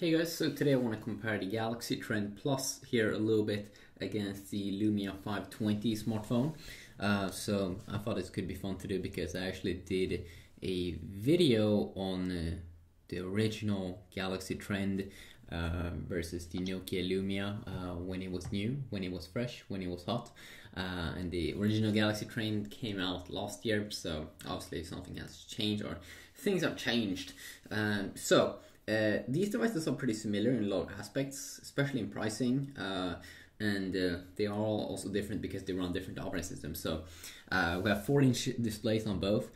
Hey guys, so today I want to compare the Galaxy Trend Plus here a little bit against the Lumia 520 smartphone. So I thought this could be fun to do because I actually did a video on the original Galaxy Trend versus the Nokia Lumia when it was new, when it was fresh, when it was hot. And the original Galaxy Trend came out last year, so obviously something has changed or things have changed. These devices are pretty similar in a lot of aspects, especially in pricing, and they are all also different because they run different operating systems. So we have 4-inch displays on both.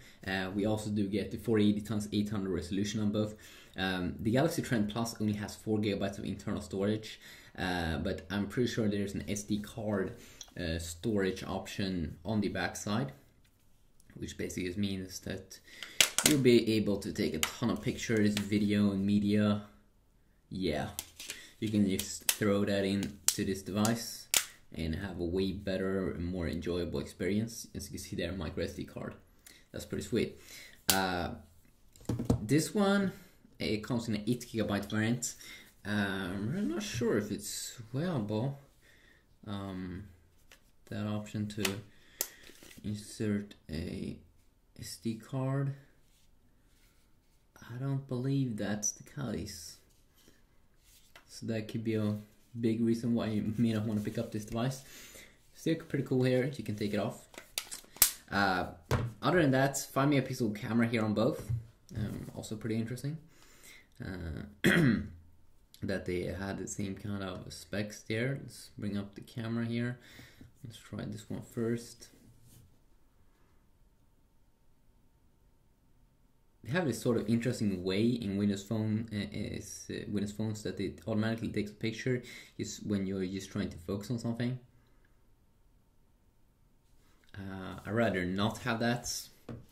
We also do get the 480x800 resolution on both. The Galaxy Trend Plus only has 4 GB of internal storage, but I'm pretty sure there's an SD card storage option on the back side, which basically means that you'll be able to take a ton of pictures, video, and media. Yeah, you can just throw that into this device and have a way better and more enjoyable experience. As you can see there, micro SD card. That's pretty sweet. This one, it comes in an 8 GB variant. I'm not sure if it's available. That option to insert a SD card. I don't believe that's the case. So that could be a big reason why you may not want to pick up this device. Still pretty cool here, you can take it off. Other than that, 5 megapixel camera here on both. Also pretty interesting. That they had the same kind of specs there. Let's bring up the camera here. Let's try this one first. They have this sort of interesting way in Windows Phone Windows phones that it automatically takes a picture just when you're just trying to focus on something. I'd rather not have that.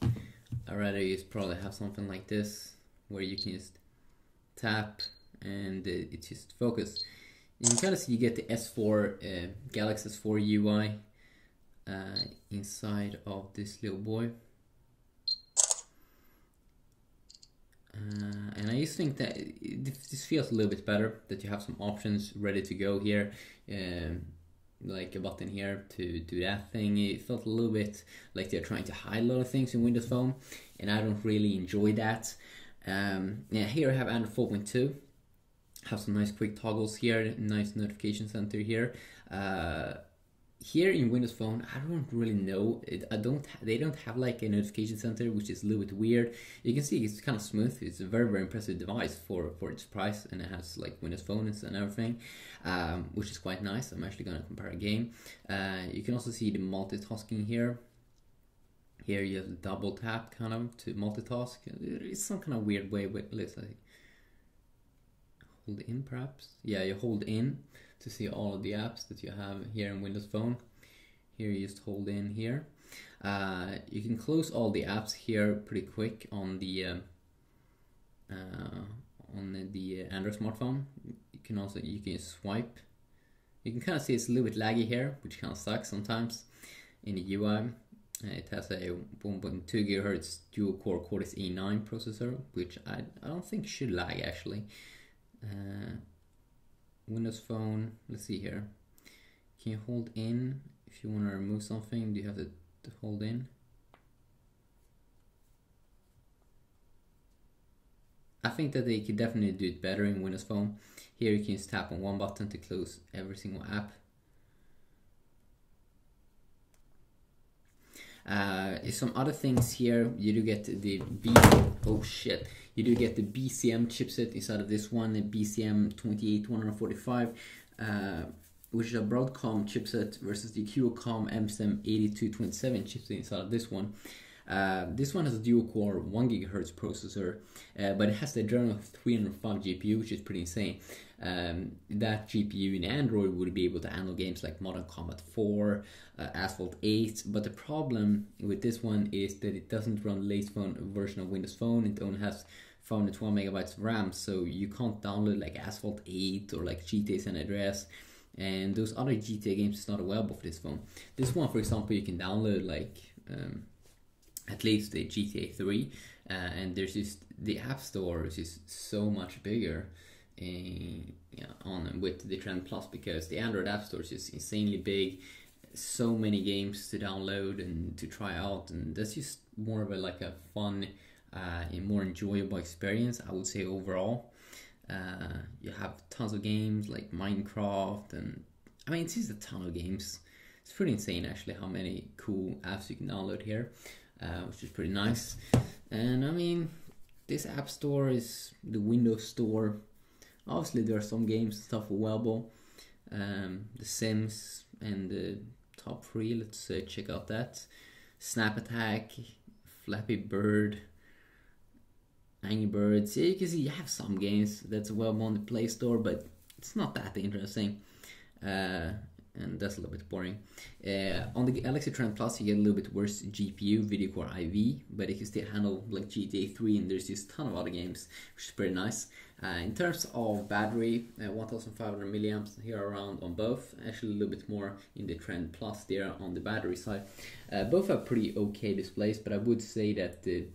I'd rather just probably have something like this where you can just tap and it's just focus. You can kind of see you get the S4 Galaxy S4 UI inside of this little boy. And I just think that this feels a little bit better, that you have some options ready to go here, like a button here to do that thing. It felt a little bit like they're trying to hide a lot of things in Windows Phone, and I don't really enjoy that. Yeah, here I have Android 4.2. Have some nice quick toggles here, nice notification center here. Here in Windows Phone, I don't really know. They don't have like a notification center, which is a little bit weird. You can see it's kind of smooth. It's a very impressive device for its price, and it has like Windows Phone and everything, which is quite nice. I'm actually gonna compare a game. You can also see the multitasking here. Here you have the double tap kind of to multitask. It's some kind of weird way, but let's like hold in perhaps. Yeah, you hold in to see all of the apps that you have here in Windows Phone. Here you just hold in here. You can close all the apps here pretty quick on the Android smartphone. You can swipe. You can kind of see it's a little bit laggy here, which kind of sucks sometimes in the UI. It has a 1.2 GHz dual-core Cortex A9 processor, which I don't think should lag actually. Windows Phone, let's see here. Can you hold in if you want to remove something? Do you have to hold in? I think that they could definitely do it better in Windows Phone. Here you can just tap on one button to close every single app. Some other things here. You do get the You do get the BCM chipset inside of this one, the BCM 28145, which is a Broadcom chipset versus the Qualcomm MSM 8227 chipset inside of this one. This one has a dual-core 1 GHz processor, but it has the Adreno 305 GPU, which is pretty insane. That GPU in Android would be able to handle games like Modern Combat 4, Asphalt 8, but the problem with this one is that it doesn't run the latest version of Windows Phone. It only has 512 megabytes of RAM, so you can't download like Asphalt 8 or like GTA San Andreas, and those other GTA games is not available for this phone. This one, for example, you can download like at least the GTA 3, and there's just the App Store is just so much bigger yeah, on with the Trend Plus, because the Android App Store is just insanely big. So many games to download and to try out, and that's just more of a like a fun and more enjoyable experience, I would say, overall. You have tons of games like Minecraft, and I mean, it's just a ton of games. It's pretty insane actually how many cool apps you can download here, which is pretty nice. And I mean, this app store is the Windows Store. Obviously there are some games and stuff available, The Sims and the top 3. Let's check out that. Snap Attack, Flappy Bird, Angry Birds. Yeah, you can see you have some games that's available on the Play Store, but it's not that interesting. And that's a little bit boring. On the Galaxy Trend Plus, you get a little bit worse GPU, Video Core IV, but it can still handle like GTA 3, and there's just a ton of other games, which is pretty nice. In terms of battery, 1500 milliamps here around on both. Actually a little bit more in the Trend Plus there on the battery side. Both are pretty okay displays, but I would say that the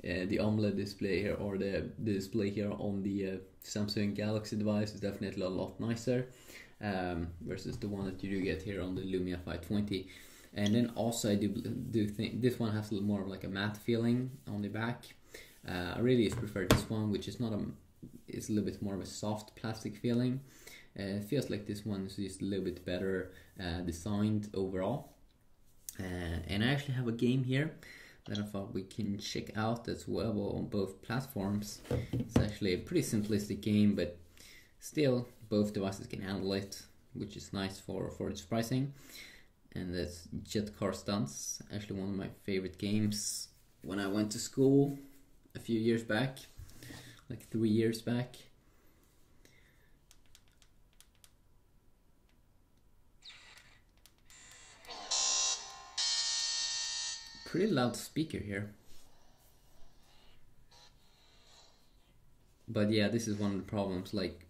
AMOLED display here, or the display here on the Samsung Galaxy device, is definitely a lot nicer. Versus the one that you do get here on the Lumia 520. And then also I do think this one has a little more of like a matte feeling on the back. I really prefer this one, which is not it's a little bit more of a soft plastic feeling. It feels like this one is just a little bit better designed overall. And I actually have a game here that I thought we can check out that's available on both platforms. It's actually a pretty simplistic game, but still both devices can handle it, which is nice for its pricing. And that's Jet Car Stunts, actually one of my favorite games when I went to school a few years back, like 3 years back. Pretty loud speaker here. But yeah, this is one of the problems, like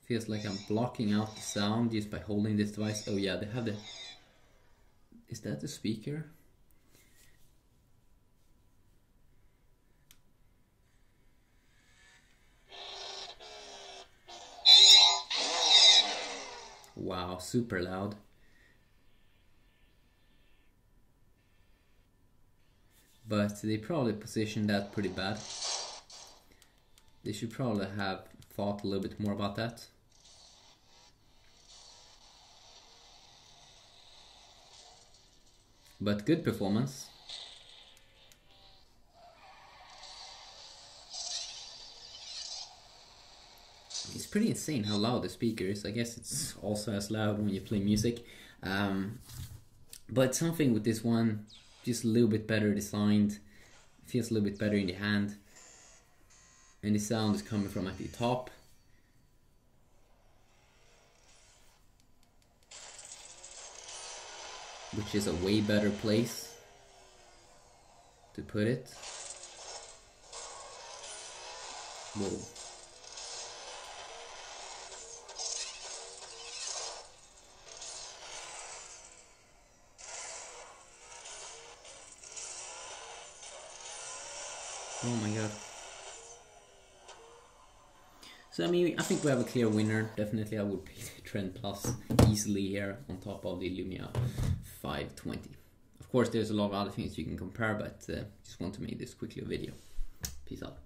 feels like I'm blocking out the sound just by holding this device. Oh yeah, they have the... Is that the speaker? Wow, super loud. But they probably positioned that pretty bad. They should probably have thought a little bit more about that. But good performance. It's pretty insane how loud the speaker is. I guess it's also as loud when you play music. But something with this one, just a little bit better designed. Feels a little bit better in the hand. And the sound is coming from at the top. Which is a way better place to put it. Whoa. Oh my god. So I mean, I think we have a clear winner. Definitely I would pick the Trend Plus easily here on top of the Lumia 520. Of course there's a lot of other things you can compare, but just want to make this quickly a video. Peace out.